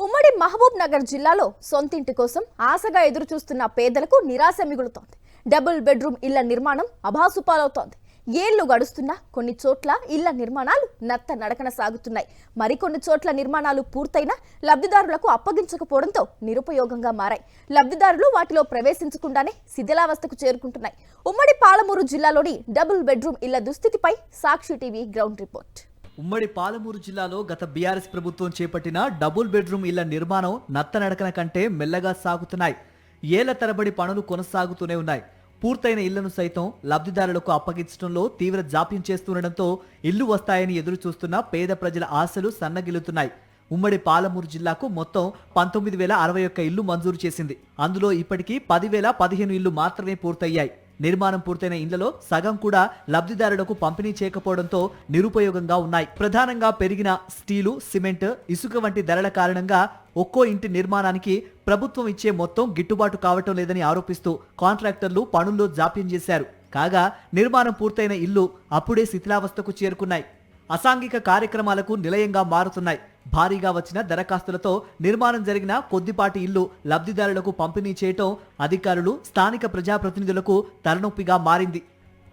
ఉమ్మడి మహబూబ్ నగర్ జిల్లాలో సొంతింటి కోసం ఆశగా ఎదురుచూస్తున్న పేదలకు నిరాశ మిగులుతోంది. డబుల్ బెడ్రూమ్ ఇళ్ల నిర్మాణం అభాసుపాలవుతోంది. ఏళ్లు గడుస్తున్నా కొన్ని చోట్ల ఇళ్ల నిర్మాణాలు నత్త నడకన సాగుతున్నాయి. మరికొన్ని చోట్ల నిర్మాణాలు పూర్తయినా లబ్ధిదారులకు అప్పగించకపోవడంతో నిరుపయోగంగా మారాయి. లబ్ధిదారులు వాటిలో ప్రవేశించకుండానే శిథిలావస్థకు చేరుకుంటున్నాయి. ఉమ్మడి పాలమూరు జిల్లాలోని డబుల్ బెడ్రూమ్ ఇళ్ల దుస్థితిపై సాక్షి టీవీ గ్రౌండ్ రిపోర్ట్. ఉమ్మడి పాలమూరు జిల్లాలో గత బీఆర్ఎస్ ప్రభుత్వం చేపట్టిన డబుల్ బెడ్రూమ్ ఇళ్ల నిర్మాణం నత్తనడకన కంటే మెల్లగా సాగుతున్నాయి. ఏళ్ల తరబడి పనులు కొనసాగుతూనే ఉన్నాయి. పూర్తయిన ఇళ్లను సైతం లబ్ధిదారులకు అప్పగించడంలో తీవ్ర జాప్యం చేస్తుండటంతో ఇళ్లు వస్తాయని ఎదురు చూస్తున్న పేద ప్రజల ఆశలు సన్నగిల్లుతున్నాయి. ఉమ్మడి పాలమూరు జిల్లాకు మొత్తం 19,061 ఇళ్లు మంజూరు చేసింది. అందులో ఇప్పటికీ 10,015 ఇళ్లు మాత్రమే పూర్తయ్యాయి. నిర్మాణం పూర్తయిన ఇళ్లలో సగం కూడా లబ్ధిదారులకు పంపిణీ చేయకపోవడంతో నిరుపయోగంగా ఉన్నాయి. ప్రధానంగా పెరిగిన స్టీలు, సిమెంట్, ఇసుక వంటి ధరల కారణంగా ఒక్కో ఇంటి నిర్మాణానికి ప్రభుత్వం ఇచ్చే మొత్తం గిట్టుబాటు కావటం లేదని ఆరోపిస్తూ కాంట్రాక్టర్లు పనుల్లో జాప్యం చేశారు. కాగా నిర్మాణం పూర్తయిన ఇళ్లు అప్పుడే శిథిలావస్థకు చేరుకున్నాయి. అసాంఘిక కార్యక్రమాలకు నిలయంగా మారుతున్నాయి. భారీగా వచ్చిన దరఖాస్తులతో నిర్మాణం జరిగిన కొద్దిపాటి ఇల్లు లబ్ధిదారులకు పంపిణీ చేయటం అధికారులు, స్థానిక ప్రజాప్రతినిధులకు తలనొప్పిగా మారింది.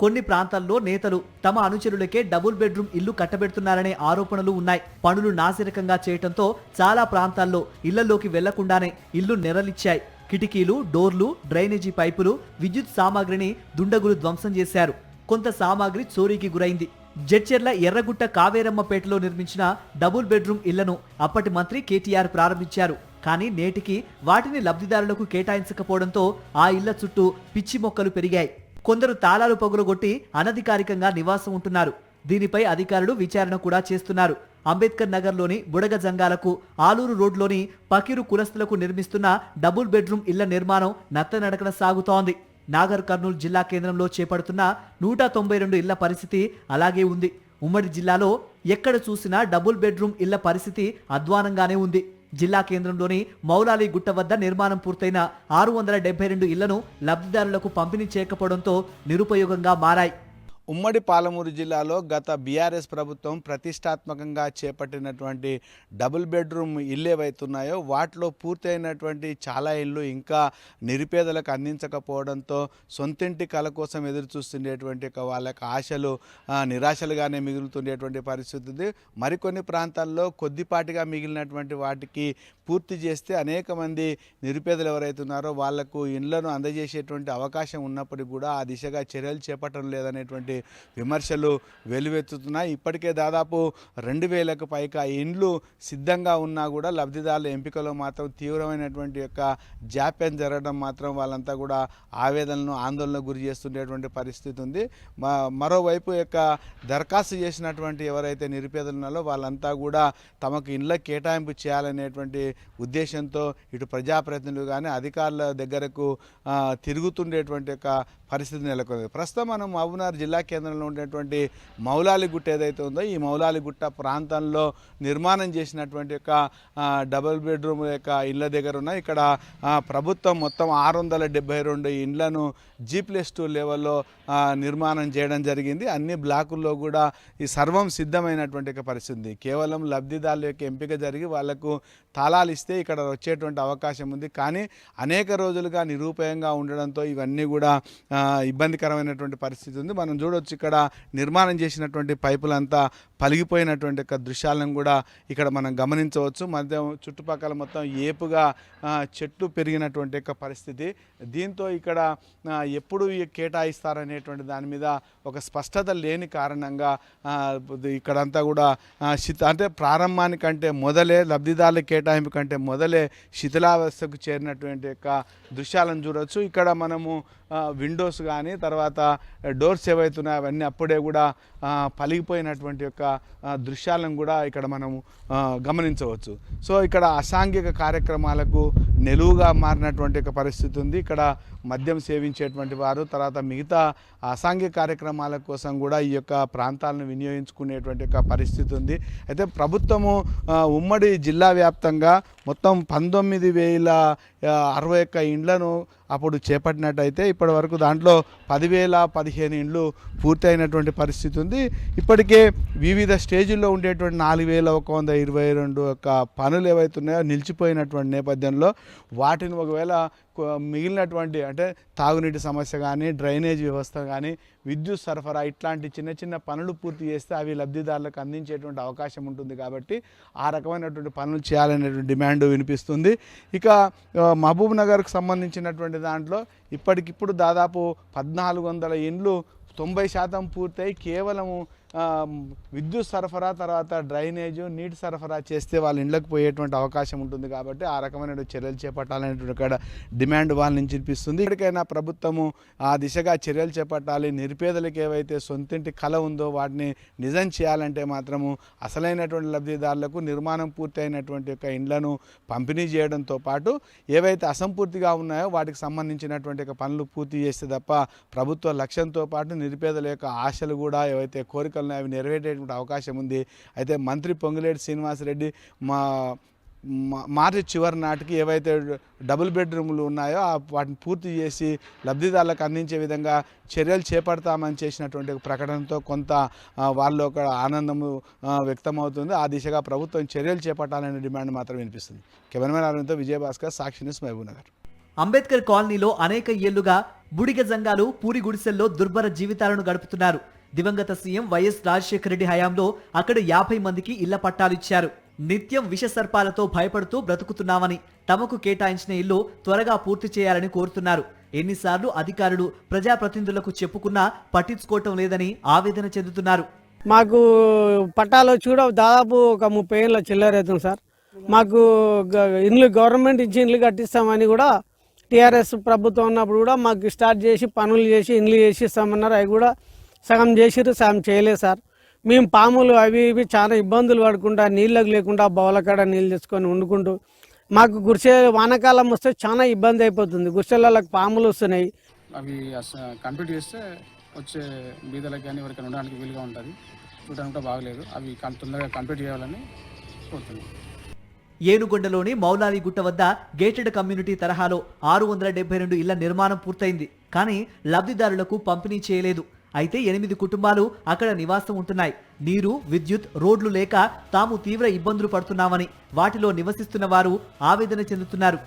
కొన్ని ప్రాంతాల్లో నేతలు తమ అనుచరులకే డబుల్ బెడ్రూమ్ ఇల్లు కట్టబెడుతున్నారనే ఆరోపణలు ఉన్నాయి. పనులు నాసిరకంగా చేయటంతో చాలా ప్రాంతాల్లో ఇళ్లలోకి వెళ్లకుండానే ఇల్లు నెరలిచ్చాయి. కిటికీలు, డోర్లు, డ్రైనేజీ పైపులు, విద్యుత్ సామాగ్రిని దుండగులు ధ్వంసం చేశారు. కొంత సామాగ్రి చోరీకి గురైంది. జడ్చెర్ల ఎర్రగుట్ట కావేరమ్మపేటలో నిర్మించిన డబుల్ బెడ్రూమ్ ఇళ్లను అప్పటి మంత్రి కేటీఆర్ ప్రారంభించారు. కానీ నేటికి వాటిని లబ్ధిదారులకు కేటాయించకపోవడంతో ఆ ఇళ్ల చుట్టూ పిచ్చి మొక్కలు పెరిగాయి. కొందరు తాళాలు పగులగొట్టి అనధికారికంగా నివాసం ఉంటున్నారు. దీనిపై అధికారులు విచారణ కూడా చేస్తున్నారు. అంబేద్కర్ నగర్లోని బుడగ జంగాలకు, ఆలూరు రోడ్లోని పకీరు కులస్తులకు నిర్మిస్తున్న డబుల్ బెడ్రూమ్ ఇళ్ల నిర్మాణం నత్తనడకన సాగుతోంది. నాగర్ కర్నూలు జిల్లా కేంద్రంలో చేపడుతున్న 192 ఇళ్ల పరిస్థితి అలాగే ఉంది. ఉమ్మడి జిల్లాలో ఎక్కడ చూసినా డబుల్ బెడ్రూమ్ ఇళ్ల పరిస్థితి అధ్వానంగానే ఉంది. జిల్లా కేంద్రంలోని మౌలాలి గుట్ట వద్ద నిర్మాణం పూర్తయిన 672 ఇళ్లను లబ్ధిదారులకు పంపిణీ చేయకపోవడంతో నిరుపయోగంగా మారాయి. ఉమ్మడి పాలమూరు జిల్లాలో గత బీఆర్ఎస్ ప్రభుత్వం ప్రతిష్టాత్మకంగా చేపట్టినటువంటి డబుల్ బెడ్రూమ్ ఇళ్ళు ఏవైతున్నాయో వాటిలో పూర్తయినటువంటి చాలా ఇళ్ళు ఇంకా నిరుపేదలకు అందించకపోవడంతో సొంతింటి కళ కోసం ఎదురు చూస్తుండేటువంటి వాళ్ళకి ఆశలు నిరాశలుగానే మిగులుతుండేటువంటి పరిస్థితి ఉంది. మరికొన్ని ప్రాంతాల్లో కొద్దిపాటిగా మిగిలినటువంటి వాటికి పూర్తి చేస్తే అనేక మంది నిరుపేదలు ఎవరైతే ఉన్నారో వాళ్లకు ఇళ్లను అందజేసేటువంటి అవకాశం ఉన్నప్పటికీ కూడా ఆ దిశగా చర్యలు చేపట్టడం లేదనేటువంటి విమర్శలు వెలువెత్తుతున్నాయి. ఇప్పటికే దాదాపు 2,000కు పైగా ఇండ్లు సిద్ధంగా ఉన్నా కూడా లబ్ధిదారుల ఎంపికలో మాత్రం తీవ్రమైనటువంటి యొక్క జాప్యం జరగడం మాత్రం వాళ్ళంతా కూడా ఆవేదనను, ఆందోళనకు గురి చేస్తుండేటువంటి పరిస్థితి ఉంది. మరోవైపు యొక్క దరఖాస్తు చేసినటువంటి ఎవరైతే నిరుపేదలు ఉన్నారో వాళ్ళంతా కూడా తమకు ఇండ్ల కేటాయింపు చేయాలనేటువంటి ఉద్దేశంతో ఇటు ప్రజాప్రతినిధులు కానీ అధికారుల దగ్గరకు తిరుగుతుండేటువంటి యొక్క పరిస్థితి నెలకొంది. ప్రస్తుతం మనం మహబూబ్నగర్ జిల్లా కేంద్రంలో ఉండేటువంటి మౌలాలి గుట్ట ఏదైతే ఉందో ఈ మౌలాలి గుట్ట ప్రాంతంలో నిర్మాణం చేసినటువంటి యొక్క డబుల్ బెడ్రూమ్ యొక్క ఇళ్ల దగ్గర ఉన్న ఇక్కడ ప్రభుత్వం మొత్తం 672 ఇండ్లను G+2 లెవెల్లో నిర్మాణం చేయడం జరిగింది. అన్ని బ్లాకుల్లో కూడా ఈ సర్వం సిద్ధమైనటువంటి పరిస్థితి. కేవలం లబ్ధిదారుల యొక్క ఎంపిక జరిగి వాళ్లకు తాళాలు ఇస్తే ఇక్కడ వచ్చేటువంటి అవకాశం ఉంది. కానీ అనేక రోజులుగా నిరుపయోగంగా ఉండడంతో ఇవన్నీ కూడా ఇబ్బందికరమైనటువంటి పరిస్థితి ఉంది. మనం చూడవచ్చు ఇక్కడ నిర్మాణం చేసినటువంటి పైపులంతా పలిగిపోయినటువంటి దృశ్యాలను కూడా ఇక్కడ మనం గమనించవచ్చు. మధ్య చుట్టుపక్కల మొత్తం ఏపుగా చెట్లు పెరిగినటువంటి యొక్క పరిస్థితి. దీంతో ఇక్కడ ఎప్పుడు కేటాయిస్తారనేటువంటి దాని మీద ఒక స్పష్టత లేని కారణంగా ఇక్కడంతా కూడా అంటే ప్రారంభానికంటే మొదలే లబ్ధిదారుల కేటాయింపు కంటే మొదలే శిథిలావస్థకు చేరినటువంటి యొక్క దృశ్యాలను చూడవచ్చు. ఇక్కడ మనము విండోస్ కానీ తర్వాత డోర్స్ ఏవైతున్నాయో అవన్నీ అప్పుడే కూడా పలిగిపోయినటువంటి యొక్క దృశ్యాలను కూడా ఇక్కడ మనము గమనించవచ్చు. సో ఇక్కడ అసాంఘిక కార్యక్రమాలకు నెలువుగా మారినటువంటి ఒక పరిస్థితి ఉంది. ఇక్కడ మద్యం సేవించేటువంటి వారు తర్వాత మిగతా అసాంఘిక కార్యక్రమాల కోసం కూడా ఈ యొక్క ప్రాంతాలను వినియోగించుకునేటువంటి ఒక పరిస్థితి ఉంది. అయితే ప్రభుత్వము ఉమ్మడి జిల్లా వ్యాప్తంగా మొత్తం 19,000 61 ఇండ్లను అప్పుడు చేపట్టినట్టయితే ఇప్పటి వరకు దాంట్లో 10,015 ఇండ్లు పూర్తయినటువంటి పరిస్థితి ఉంది. ఇప్పటికే వివిధ స్టేజ్ల్లో ఉండేటువంటి 4,122 యొక్క పనులు ఏవైతే ఉన్నాయో నిలిచిపోయినటువంటి నేపథ్యంలో వాటిని ఒకవేళ మిగిలినటువంటి అంటే తాగునీటి సమస్య కానీ, డ్రైనేజ్ వ్యవస్థ కానీ, విద్యుత్ సరఫరా ఇట్లాంటి చిన్న చిన్న పనులు పూర్తి చేస్తే అవి లబ్ధిదారులకు అందించేటువంటి అవకాశం ఉంటుంది. కాబట్టి ఆ రకమైనటువంటి పనులు చేయాలనేటువంటి డిమాండ్ వినిపిస్తుంది. ఇక మహబూబ్ నగర్కు సంబంధించినటువంటి దాంట్లో ఇప్పటికిప్పుడు దాదాపు 1,400 ఇండ్లు 90% పూర్తయి కేవలము విద్యుత్ సరఫరా తర్వాత డ్రైనేజు నీటి సరఫరా చేస్తే వాళ్ళ ఇళ్ళకి పోయేటువంటి అవకాశం ఉంటుంది. కాబట్టి ఆ రకమైన చర్యలు చేపట్టాలనేటువంటి ఇక్కడ డిమాండ్ వాళ్ళ నుంచి వినిపిస్తుంది. ఇప్పటికైనా ప్రభుత్వము ఆ దిశగా చర్యలు చేపట్టాలి. నిరుపేదలకు ఏవైతే సొంతింటి కళ ఉందో వాటిని నిజం చేయాలంటే మాత్రము అసలైనటువంటి లబ్ధిదారులకు నిర్మాణం పూర్తి అయినటువంటి యొక్క ఇండ్లను పంపిణీ చేయడంతో పాటు ఏవైతే అసంపూర్తిగా ఉన్నాయో వాటికి సంబంధించినటువంటి యొక్క పనులు పూర్తి చేస్తే తప్ప ప్రభుత్వ లక్ష్యంతో పాటు నిరుపేదల యొక్క ఆశలు కూడా ఏవైతే కోరికలు అవి నెరవేరేటువంటి అవకాశం ఉంది. అయితే మంత్రి పొంగులేటి శ్రీనివాసరెడ్డి మార్చి చివరి నాటికి ఏవైతే డబుల్ బెడ్రూమ్లు ఉన్నాయో వాటిని పూర్తి చేసి లబ్ధిదారులకు అందించే విధంగా చర్యలు చేపడతామని చేసినటువంటి ప్రకటనతో కొంత వాళ్ళు ఒక ఆనందము వ్యక్తమవుతుంది. ఆ దిశగా ప్రభుత్వం చర్యలు చేపట్టాలనే డిమాండ్ మాత్రం వినిపిస్తుంది. కెమెరామెన్ అరవింద్తో విజయభాస్కర్, సాక్షి న్యూస్, మహబూబ్ నగర్. అంబేద్కర్ కాలనీలో అనేక ఏళ్లుగా బుడిగ జంగాలు పూరి గుడిసెల్లో దుర్భర జీవితాలను గడుపుతున్నారు. దివంగత సీఎం వైఎస్ రాజశేఖర రెడ్డి హయాంలో అక్కడ 50 మందికి ఇళ్ల పట్టాలిచ్చారు. నిత్యం విష సర్పాలతో భయపడుతూ బ్రతుకుతున్నామని, తమకు కేటాయించిన ఇల్లు త్వరగా పూర్తి చేయాలని కోరుతున్నారు. ఎన్నిసార్లు అధికారులు ప్రజాప్రతినిధులకు చెప్పుకున్నా పట్టించుకోవటం లేదని ఆవేదన చెందుతున్నారు. మాకు పట్టాలు చూడ దాదాపు ఒక 30 ఏళ్ళ చిల్లరైతుంది సార్. మాకు ఇండ్లు గవర్నమెంట్ ఇచ్చి ఇండ్లు కట్టిస్తామని కూడా టీఆర్ఎస్ ప్రభుత్వం ఉన్నప్పుడు కూడా మాకు స్టార్ట్ చేసి పనులు చేసి ఇండ్లు చేసి ఇస్తామన్నారు. అవి కూడా సగం చేసిరు, సగం చేయలేదు సార్. మేము పాములు అవి ఇవి చాలా ఇబ్బందులు పడుకుంటా నీళ్ళకు లేకుండా బౌలకాడ నీళ్ళు తెచ్చుకొని వండుకుంటూ మాకు గుడిసె వానాకాలం వస్తే చాలా ఇబ్బంది అయిపోతుంది. గుడిసెలకు పాములు వస్తున్నాయి. అవి కంప్లీట్ చేస్తే వచ్చే బీదలకు కానీ ఎవరికైనా ఉండడానికి వీలుగా ఉంటుంది. చూడడానికి కూడా బాగలేదు. అవి తొందరగా కంప్లీట్ చేయాలని కోరుతున్నాం. ఏనుగొండలోని మౌలాలి గుట్ట వద్ద గేటెడ్ కమ్యూనిటీ తరహాలో 672 ఇళ్ల నిర్మాణం పూర్తయింది. కానీ లబ్ధిదారులకు పంపిణీ చేయలేదు. అయితే 8 కుటుంబాలు అక్కడ నివాసం ఉంటున్నాయి. నీరు, విద్యుత్, రోడ్లు లేక తాము తీవ్ర ఇబ్బందులు పడుతున్నామని వాటిలో నివసిస్తున్న వారు ఆవేదన చెందుతున్నారు.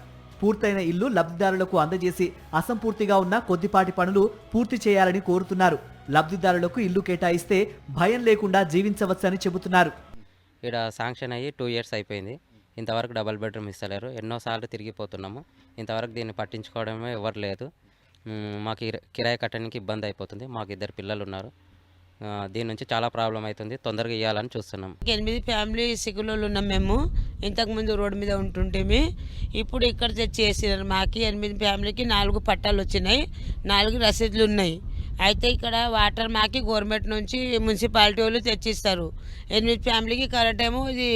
పూర్తయిన ఇల్లు లబ్ధిదారులకు అందజేసి అసంపూర్తిగా ఉన్న కొద్దిపాటి పనులు పూర్తి చేయాలని కోరుతున్నారు. లబ్ధిదారులకు ఇల్లు కేటాయిస్తే భయం లేకుండా జీవించవచ్చని చెబుతున్నారు. ఇక్కడ శాంక్షన్ అయ్యి 2 ఇయర్స్ అయిపోయింది. ఇంతవరకు డబల్ బెడ్రూమ్ ఇస్తలేరు. ఎన్నోసార్లు తిరిగిపోతున్నాము. ఇంతవరకు దీన్ని పట్టించుకోవడమే ఎవరు లేదు. మాకు కిరాయి కట్టడానికి ఇబ్బంది అయిపోతుంది. మాకు 2 పిల్లలు ఉన్నారు. దీని నుంచి చాలా ప్రాబ్లం అవుతుంది. తొందరగా ఇవ్వాలని చూస్తున్నాం. 8 ఫ్యామిలీ సిగులలో ఉన్నాం మేము. ఇంతకుముందు రోడ్డు మీద ఉంటుంటేమి. ఇప్పుడు ఇక్కడ తెచ్చేసినారు. మాకు 8 ఫ్యామిలీకి 4 పట్టాలు వచ్చినాయి, 4 రసీదులు ఉన్నాయి. అయితే ఇక్కడ వాటర్ మాకి గవర్నమెంట్ నుంచి మున్సిపాలిటీ వాళ్ళు తెచ్చిస్తారు. 8 ఫ్యామిలీకి కరెంట్ ఏమో ఇది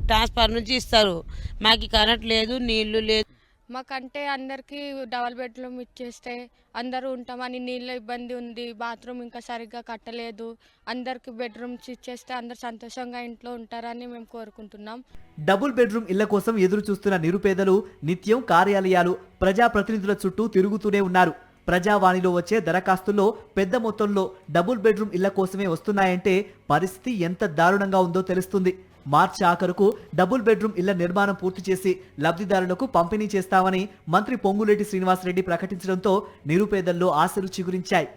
ట్రాన్స్ఫర్ నుంచి ఇస్తారు. మాకు కరెంట్ లేదు, నీళ్లు లేదు. మాకంటే అందరికీ డబల్ బెడ్రూమ్ ఇచ్చేస్తే అందరూ ఉంటామని, నీళ్ళ ఇబ్బంది ఉంది, బాత్రూమ్ ఇంకా సరిగ్గా కట్టలేదు. అందరికి బెడ్రూమ్స్ ఇచ్చేస్తే అందరు సంతోషంగా ఇంట్లో ఉంటారని మేము కోరుకుంటున్నాం. డబుల్ బెడ్రూమ్ ఇళ్ల కోసం ఎదురు చూస్తున్న నిరుపేదలు నిత్యం కార్యాలయాలు, ప్రజాప్రతినిధుల చుట్టూ తిరుగుతూనే ఉన్నారు. ప్రజావాణిలో వచ్చే దరఖాస్తుల్లో పెద్ద మొత్తంలో డబుల్ బెడ్రూమ్ ఇళ్ల కోసమే వస్తున్నాయంటే పరిస్థితి ఎంత దారుణంగా ఉందో తెలుస్తుంది. మార్చి ఆఖరుకు డబుల్ బెడ్రూమ్ ఇళ్ల నిర్మాణం పూర్తి చేసి లబ్ధిదారులకు పంపిణీ చేస్తామని మంత్రి పొంగులేటి శ్రీనివాసరెడ్డి ప్రకటించడంతో నిరుపేదల్లో ఆశలు చిగురించాయి.